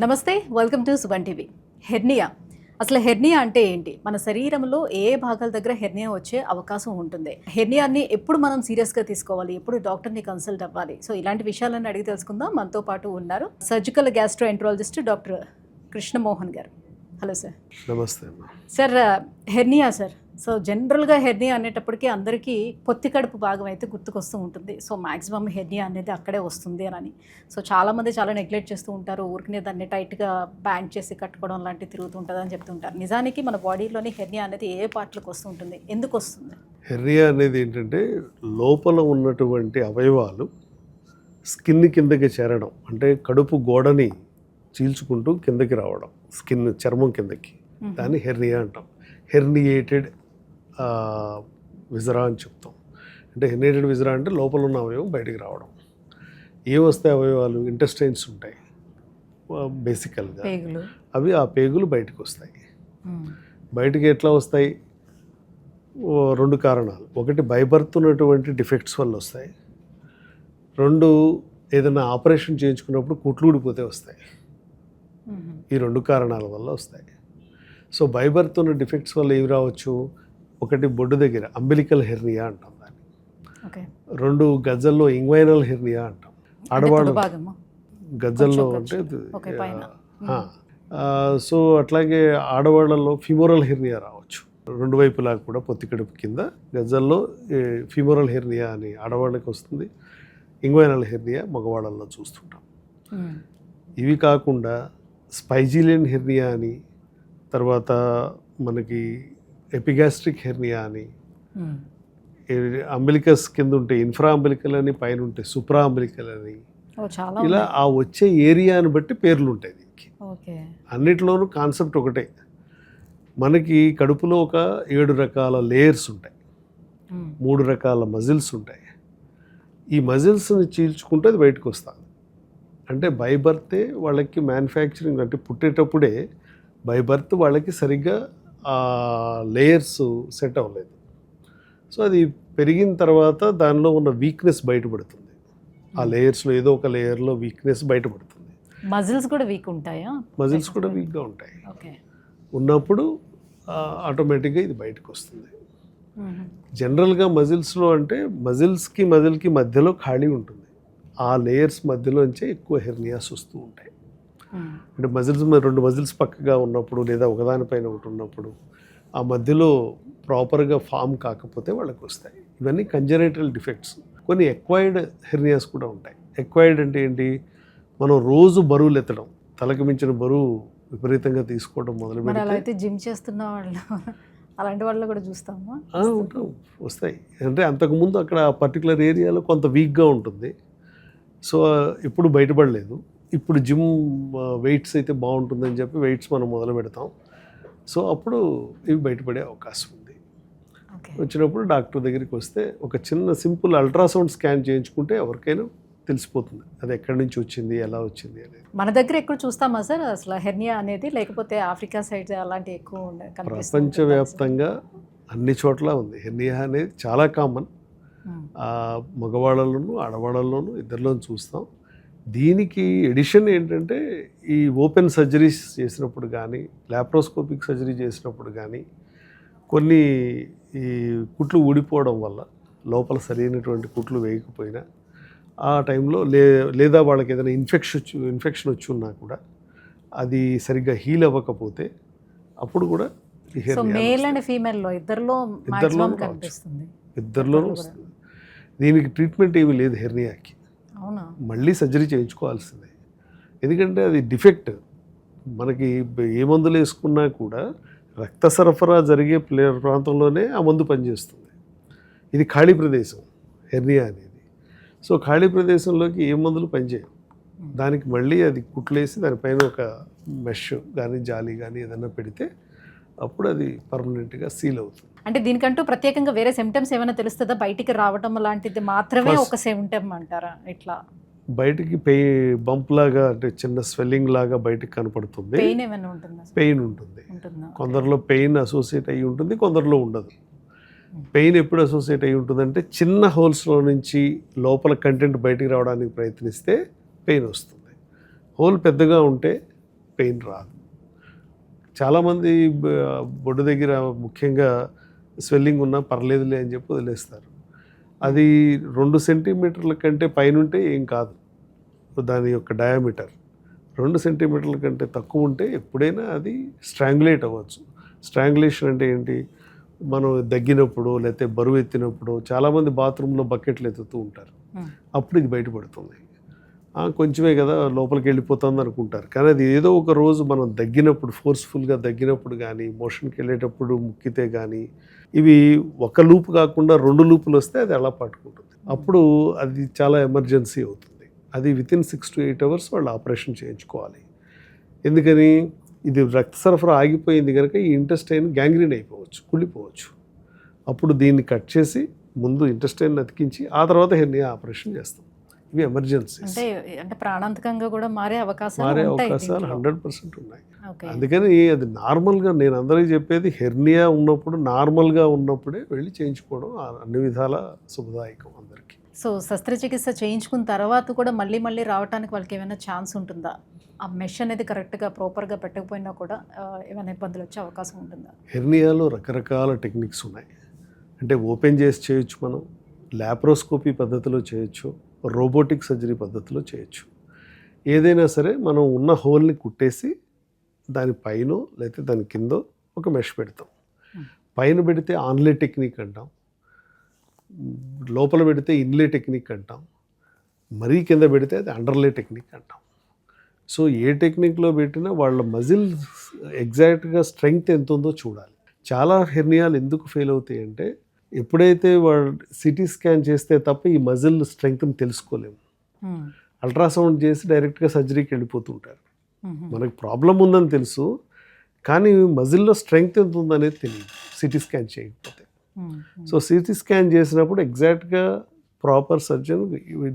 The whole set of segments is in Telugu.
నమస్తే, వెల్కమ్ టు సువన్ టీవీ. హెర్నియా, అసలు హెర్నియా అంటే ఏంటి? మన శరీరంలో ఏ భాగాల దగ్గర హెర్నియా వచ్చే అవకాశం ఉంటుంది? హెర్నియాని ఎప్పుడు మనం సీరియస్గా తీసుకోవాలి? ఎప్పుడు డాక్టర్ని కన్సల్ట్ అవ్వాలి? సో ఇలాంటి విషయాలన్నీ అడిగి తెలుసుకుందాం. మనతో పాటు ఉన్నారు సర్జికల్ గ్యాస్ట్రోఎంట్రాలజిస్ట్ డాక్టర్ కృష్ణమోహన్ గారు. Hello sir. నమస్తే అమ్మా. సార్, హెర్నియా సార్, సో జనరల్గా హెర్నియా అనేటప్పటికీ అందరికీ పొత్తి కడుపు భాగం అయితే గుర్తుకొస్తూ ఉంటుంది. సో మ్యాక్సిమం హెర్నియా అనేది అక్కడే వస్తుంది అని. సో చాలామంది చాలా నెగ్లెక్ట్ చేస్తూ ఉంటారు. ఊరికనే దాన్ని టైట్గా బ్యాండ్ చేసి కట్టుకోవడం లాంటివి తిరుగుతూ ఉంటుంది అని చెప్తుంటారు. నిజానికి మన బాడీలోని హెర్నియా అనేది ఏ పార్ట్లకు వస్తూ ఉంటుంది, ఎందుకు వస్తుంది? హెర్నియా అనేది ఏంటంటే లోపల ఉన్నటువంటి అవయవాలు స్కిన్ కిందకి చేరడం, అంటే కడుపు గోడని చీల్చుకుంటూ కిందకి రావడం, స్కిన్ చర్మం కిందకి, దాన్ని హెర్నియా అంటాం. హెర్నియేటెడ్ విజరా అని చెప్తాం. అంటే హెర్నియేటెడ్ విజరా అంటే లోపల ఉన్న అవయవం బయటికి రావడం. ఏం వస్తాయి అవయవాలు? ఇంటెస్టైన్స్ ఉంటాయి బేసికల్గా, అవి ఆ పేగులు బయటకు వస్తాయి. బయటికి ఎట్లా వస్తాయి? రెండు కారణాలు. ఒకటి బైబర్త్ ఉన్నటువంటి డిఫెక్ట్స్ వల్ల వస్తాయి. రెండు, ఏదైనా ఆపరేషన్ చేయించుకున్నప్పుడు కుట్లు ఊడిపోతే వస్తాయి. ఈ రెండు కారణాల వల్ల వస్తాయి. సో బైబర్త్ ఉన్న డిఫెక్ట్స్ వల్ల ఏవి రావచ్చు? ఒకటి బొడ్డు దగ్గర అంబిలికల్ హెర్నియా అంటాం దాన్ని. రెండు, గజ్జల్లో ఇంగ్వైనల్ హెర్నియా అంటాం. ఆడవాళ్ళు గజ్జల్లో అంటే సో అట్లాగే ఆడవాళ్ళలో ఫిమోరల్ హెర్నియా రావచ్చు. రెండు వైపులా కూడా పొత్తికడుపు కింద గజ్జల్లో ఫిమోరల్ హెర్నియా అని ఆడవాళ్ళకి వస్తుంది. ఇంగ్వైనల్ హెర్నియా మగవాళ్ళల్లో చూస్తుంటాం. ఇవి కాకుండా స్పైజిలియన్ హెర్నియా అని, తర్వాత మనకి ఎపిగాస్ట్రిక్ హెర్నియా అని, అంబిలికస్ కింద ఉంటే ఇన్ఫ్రా అంబిలికల్ అని, పైన ఉంటే సుప్రా అంబిలికల్ అని, ఇలా ఆ వచ్చే ఏరియాని బట్టి పేర్లు ఉంటాయి దీనికి. అన్నిటిలోనూ కాన్సెప్ట్ ఒకటే. మనకి కడుపులో ఒక 7 రకాల లేయర్స్ ఉంటాయి, 3 రకాల మజిల్స్ ఉంటాయి. ఈ మజిల్స్ని చీల్చుకుంటే అది బయటకు వస్తుంది. అంటే బై బర్తే వాళ్ళకి మ్యానుఫ్యాక్చరింగ్, అంటే పుట్టేటప్పుడే బై బర్త్ వాళ్ళకి సరిగ్గా ఆ లేయర్స్ సెట్ అవ్వలేదు. సో అది పెరిగిన తర్వాత దానిలో ఉన్న వీక్నెస్ బయటపడుతుంది. ఆ లేయర్స్లో ఏదో ఒక లేయర్లో వీక్నెస్ బయటపడుతుంది. మజిల్స్ కూడా వీక్ ఉంటాయా? మజిల్స్ కూడా వీక్గా ఉంటాయి. ఉన్నప్పుడు ఆటోమేటిక్గా ఇది బయటకు వస్తుంది. జనరల్గా మజిల్స్లో అంటే మజిల్కి మధ్యలో ఖాళీ ఉంటుంది. ఆ లేయర్స్ మధ్యలోంచే ఎక్కువ హెర్నియాస్ వస్తూ ఉంటాయి. అంటే రెండు మజిల్స్ పక్కగా ఉన్నప్పుడు, లేదా ఒకదానిపైన ఒకటి ఉన్నప్పుడు, ఆ మధ్యలో ప్రాపర్గా ఫామ్ కాకపోతే వాళ్ళకి వస్తాయి. ఇవన్నీ కంజనైటల్ డిఫెక్ట్స్. కొన్ని ఎక్వైర్డ్ హెర్నియాస్ కూడా ఉంటాయి. ఎక్వైర్డ్ అంటే ఏంటి? మనం రోజు బరువులు ఎత్తడం, తలకు మించిన బరువు విపరీతంగా తీసుకోవడం మొదలు పెడితే, జిమ్ చేస్తున్న వాళ్ళు అలాంటి వాళ్ళు కూడా చూస్తాము, ఉంటాం, వస్తాయి. అంటే అంతకుముందు అక్కడ పర్టికులర్ ఏరియాలో కొంత వీక్గా ఉంటుంది. సో ఇప్పుడు బయటపడలేదు. ఇప్పుడు జిమ్ వెయిట్స్ అయితే బాగుంటుందని చెప్పి వెయిట్స్ మనం మొదలు పెడతాం. సో అప్పుడు ఇవి బయటపడే అవకాశం ఉంది. వచ్చినప్పుడు డాక్టర్ దగ్గరికి వస్తే ఒక చిన్న సింపుల్ అల్ట్రాసౌండ్ స్కాన్ చేయించుకుంటే ఎవరికైనా తెలిసిపోతుంది అది ఎక్కడి నుంచి వచ్చింది, ఎలా వచ్చింది అనేది. మన దగ్గర ఎక్కువ చూస్తామా సార్ అసలు హెర్నియా అనేది? లేకపోతే ఆఫ్రికా సైడ్ అలాంటి ఎక్కువ ప్రపంచవ్యాప్తంగా అన్ని చోట్ల ఉంది. హెర్నియా అనేది చాలా కామన్. మగవాళ్ళలోనూ ఆడవాళ్ళలోనూ ఇద్దరిలోనూ చూస్తాం. దీనికి ఎడిషన్ ఏంటంటే, ఈ ఓపెన్ సర్జరీస్ చేసినప్పుడు కానీ, లాప్రోస్కోపిక్ సర్జరీ చేసినప్పుడు కానీ, కొన్ని ఈ కుట్లు ఊడిపోవడం వల్ల, లోపల సరైనటువంటి కుట్లు వేయకపోయినా ఆ టైంలో లేదా వాళ్ళకి ఏదైనా ఇన్ఫెక్షన్ వచ్చి ఉన్నా కూడా అది సరిగ్గా హీల్ అవ్వకపోతే అప్పుడు కూడా మేల్ అండ్ ఫీమేల్లో ఇద్దరిలోనూ వస్తుంది. దీనికి ట్రీట్మెంట్ ఏమీ లేదు హెర్నియాకి. మళ్ళీ సర్జరీ చేయించుకోవాల్సిందే. ఎందుకంటే అది డిఫెక్ట్. మనకి ఏ మందులు వేసుకున్నా కూడా రక్త సరఫరా జరిగే ప్రాంతంలోనే ఆ మందు పనిచేస్తుంది. ఇది ఖాళీ ప్రదేశం హెర్నియా అనేది. సో ఖాళీ ప్రదేశంలోకి ఏ మందులు పనిచేయవు. దానికి మళ్ళీ అది కుట్లేసి దానిపైన ఒక మెష్ కానీ జాలి కానీ ఏదైనా పెడితే అప్పుడు అది పర్మనెంట్గా సీల్ అవుతుంది. అంటే దీనికంటూ ప్రత్యేకంగా వేరే సిమ్టమ్స్ ఏమైనా తెలుస్తుందా? బయటికి రావడం లాంటిది మాత్రమే ఒక సిమ్టమ్ అంటారా? ఇట్లా బయటికి బంప్ లాగా, అంటే చిన్న స్వెల్లింగ్ లాగా బయటికి కనపడుతుంది. పెయిన్ ఏమైనా ఉంటుందా? పెయిన్ ఉంటుంది. కొందరిలో పెయిన్ అసోసియేట్ అయ్యి ఉంటుంది, కొందరిలో ఉండదు. పెయిన్ ఎప్పుడు అసోసియేట్ అయ్యి ఉంటుందంటే, చిన్న హోల్స్లో నుంచి లోపల కంటెంట్ బయటికి రావడానికి ప్రయత్నిస్తే పెయిన్ వస్తుంది. హోల్ పెద్దగా ఉంటే పెయిన్ రాదు. చాలామంది బొడ్డు దగ్గర ముఖ్యంగా స్వెల్లింగ్ ఉన్నా పర్లేదులే అని చెప్పి వదిలేస్తారు. అది 2 సెంటీమీటర్ల కంటే పైన ఉంటే ఏం కాదు. దాని యొక్క డయామీటర్ 2 సెంటీమీటర్ల కంటే తక్కువ ఉంటే ఎప్పుడైనా అది స్ట్రాంగులేట్ అవ్వచ్చు. స్ట్రాంగులేషన్ అంటే ఏంటి? మనం దగ్గినప్పుడు లేకపోతే బరువు ఎత్తినప్పుడు చాలామంది బాత్రూంలో బకెట్లు ఎత్తుతూ ఉంటారు. అప్పుడు ఇది బయటపడుతుంది. కొంచెమే కదా లోపలికి వెళ్ళిపోతుంది అనుకుంటారు. కానీ అది ఏదో ఒక రోజు మనం దగ్గినప్పుడు, ఫోర్స్ఫుల్గా దగ్గినప్పుడు కానీ, మోషన్కి వెళ్ళేటప్పుడు ముక్కితే కానీ, ఇవి ఒక లూప్ కాకుండా 2 లూపులు వస్తే అది అలా పట్టుకుంటుంది. అప్పుడు అది చాలా ఎమర్జెన్సీ అవుతుంది. అది వితిన్ 6 to 8 hours వాళ్ళు ఆపరేషన్ చేయించుకోవాలి. ఎందుకని? ఇది రక్త సరఫరా ఆగిపోయింది కనుక ఈ ఇంటెస్టైన్ గ్యాంగ్రీన్ అయిపోవచ్చు, కుళ్ళిపోవచ్చు. అప్పుడు దీన్ని కట్ చేసి ముందు ఇంటెస్టైన్ అతికించి ఆ తర్వాత హెర్నియా ఆపరేషన్ చేస్తాం. ఇవి ఎమర్జెన్సీ. అంటే ప్రాణాంతకంగా కూడా మారే అవకాశాలు 100% ఉన్నాయి. అందుకని అది నార్మల్గా నేను అందరికీ చెప్పేది, హెర్నియా ఉన్నప్పుడు నార్మల్గా ఉన్నప్పుడే వెళ్ళి చేయించుకోవడం అన్ని విధాల శుభదాయకం అందరికీ. సో శస్త్రచికిత్స చేయించుకున్న తర్వాత కూడా మళ్ళీ మళ్ళీ రావడానికి వాళ్ళకి ఏమైనా ఛాన్స్ ఉంటుందా? ఆ మెష్ అనేది కరెక్ట్గా ప్రాపర్గా పెట్టకపోయినా కూడా ఏమైనా ఇబ్బందులు వచ్చే అవకాశం ఉంటుందా? హెర్నియాలో రకరకాల టెక్నిక్స్ ఉన్నాయి. అంటే ఓపెన్ చేసి చేయొచ్చు, మనం లాప్రోస్కోపీ పద్ధతిలో చేయొచ్చు, రోబోటిక్ సర్జరీ పద్ధతిలో చేయొచ్చు. ఏదైనా సరే మనం ఉన్న హోల్ని కుట్టేసి దాని పైన లేకపోతే దాని కింద ఒక మెష్ పెడతాం. పైన పెడితే ఆన్లే టెక్నిక్ అంటాం, లోపల పెడితే ఇన్లే టెక్నిక్ అంటాం, మరీ కింద పెడితే అది అండర్లే టెక్నిక్ అంటాం. సో ఏ టెక్నిక్లో పెట్టినా వాళ్ళ మజిల్ ఎగ్జాక్ట్గా స్ట్రెంగ్త్ ఎంత ఉందో చూడాలి. చాలా హెర్నియాలు ఎందుకు ఫెయిల్ అవుతాయి అంటే, ఎప్పుడైతే వాళ్ళు సిటీ స్కాన్ చేస్తే తప్ప ఈ మజిల్ స్ట్రెంగ్త్ని తెలుసుకోలేము. అల్ట్రాసౌండ్ చేసి డైరెక్ట్గా సర్జరీకి వెళ్ళిపోతుంటారు. మనకు ప్రాబ్లం ఉందని తెలుసు, కానీ మజిల్లో స్ట్రెంగ్త్ ఎంత ఉందనేది తెలియదు సిటీ స్కాన్ చేయకపోతే. సో సిటీ స్కాన్ చేసినప్పుడు ఎగ్జాక్ట్గా ప్రాపర్ సర్జన్,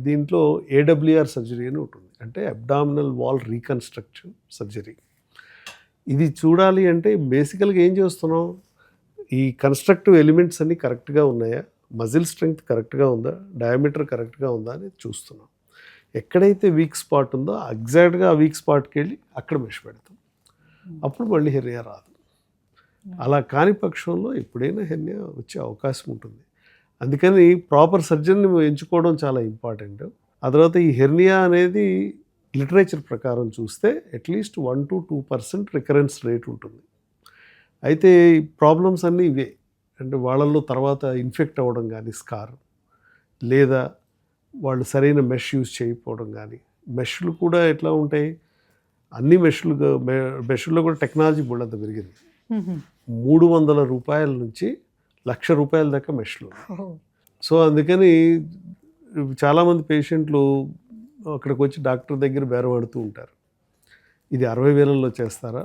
దీంట్లో ఏడబ్ల్యూఆర్ సర్జరీ అని ఉంటుంది, అంటే అబ్డామినల్ వాల్ రీకన్స్ట్రక్షన్ సర్జరీ. ఇది చూడాలి అంటే బేసికల్గా ఏం చేస్తున్నాం, ఈ కన్స్ట్రక్టివ్ ఎలిమెంట్స్ అన్నీ కరెక్ట్గా ఉన్నాయా, మజిల్ స్ట్రెంగ్త్ కరెక్ట్గా ఉందా, డయామీటర్ కరెక్ట్గా ఉందా అని చూస్తున్నాం. ఎక్కడైతే వీక్ స్పాట్ ఉందో ఎగ్జాక్ట్గా ఆ వీక్ స్పాట్కి వెళ్ళి అక్కడ మెష్ పెడతాం. అప్పుడు మళ్ళీ హెర్నియా రాదు. అలా కాని పక్షంలో ఎప్పుడైనా హెర్నియా వచ్చే అవకాశం ఉంటుంది. అందుకని ప్రాపర్ సర్జన్ని ఎంచుకోవడం చాలా ఇంపార్టెంట్. ఆ తర్వాత ఈ హెర్నియా అనేది లిటరేచర్ ప్రకారం చూస్తే అట్లీస్ట్ 1 to 2% రికరెన్స్ రేట్ ఉంటుంది. అయితే ఈ ప్రాబ్లమ్స్ అన్నీ ఇవే. అంటే వాళ్ళల్లో తర్వాత ఇన్ఫెక్ట్ అవ్వడం కానీ, స్కార్, లేదా వాళ్ళు సరైన మెష్ యూజ్ చేయకపోవడం కానీ. మెష్లు కూడా ఎట్లా ఉంటాయి, అన్ని మెష్లో కూడా టెక్నాలజీ బోల్డంత పెరిగింది. 300 రూపాయల నుంచి 1,00,000 రూపాయల దాకా మెష్లు. సో అందుకని చాలామంది పేషెంట్లు అక్కడికి వచ్చి డాక్టర్ దగ్గర బేరమాడుతూ ఉంటారు. ఇది 60,000లో చేస్తారా,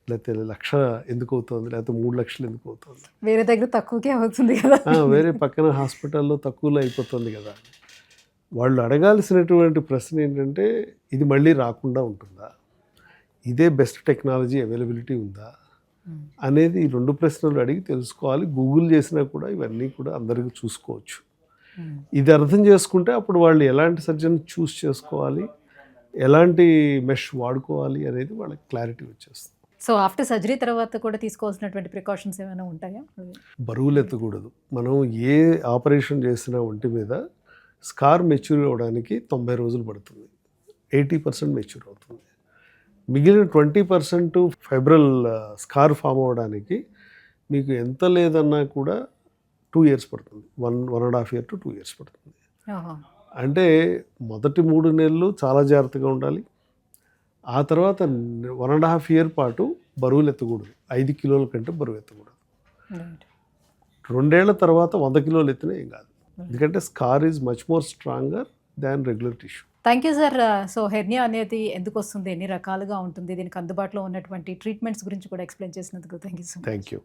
లేకపోతే 1,00,000 ఎందుకు అవుతుంది, లేకపోతే 3 లక్షలు ఎందుకు అవుతుంది, వేరే దగ్గర తక్కువకే అవుతుంది కదా, వేరే పక్కన హాస్పిటల్లో తక్కువలో అయిపోతుంది కదా. వాళ్ళు అడగాల్సినటువంటి ప్రశ్న ఏంటంటే, ఇది మళ్ళీ రాకుండా ఉంటుందా, ఇదే బెస్ట్ టెక్నాలజీ అవైలబిలిటీ ఉందా అనేది ఈ 2 ప్రశ్నలు అడిగి తెలుసుకోవాలి. గూగుల్ చేసినా కూడా ఇవన్నీ కూడా అందరికీ చూసుకోవచ్చు. ఇది అర్థం చేసుకుంటే అప్పుడు వాళ్ళు ఎలాంటి సర్జన్ చూస్ చేసుకోవాలి, ఎలాంటి మెష్ వాడుకోవాలి అనేది వాళ్ళకి క్లారిటీ వచ్చేస్తుంది. సో ఆఫ్టర్ సర్జరీ తర్వాత కూడా తీసుకోవాల్సినటువంటి ప్రికాషన్స్ ఏమైనా ఉంటాయా? బరువులు ఎత్తకూడదు. మనం ఏ ఆపరేషన్ చేసినా ఒంటి మీద స్కార్ మెచ్యూర్ అవ్వడానికి 90 రోజులు పడుతుంది. 80% మెచ్యూర్ అవుతుంది. మిగిలిన 20% ఫైబ్రల్ స్కార్ ఫామ్ అవ్వడానికి మీకు ఎంత లేదన్నా కూడా 2 years పడుతుంది. 1.5 year to 2 years పడుతుంది. అంటే మొదటి 3 నెలలు చాలా జాగ్రత్తగా ఉండాలి. ఆ తర్వాత 1.5 year పాటు బరువులు ఎత్తకూడదు. 5 కిలోల కంటే బరువు ఎత్తకూడదు. 2 ఏళ్ల తర్వాత 100 కిలోలు ఎత్తినా ఏం కాదు. ఎందుకంటే scar is much more stronger than regular tissue. Thank you sir. So hernia అనేది ఎందుకు వస్తుంది, ఎన్ని రకాలుగా ఉంటుంది, దీనికి అందుబాటులో ఉన్నటువంటి ట్రీట్మెంట్స్ గురించి కూడా ఎక్స్ప్లెయిన్ చేసినందుకు thank you so much. Thank you.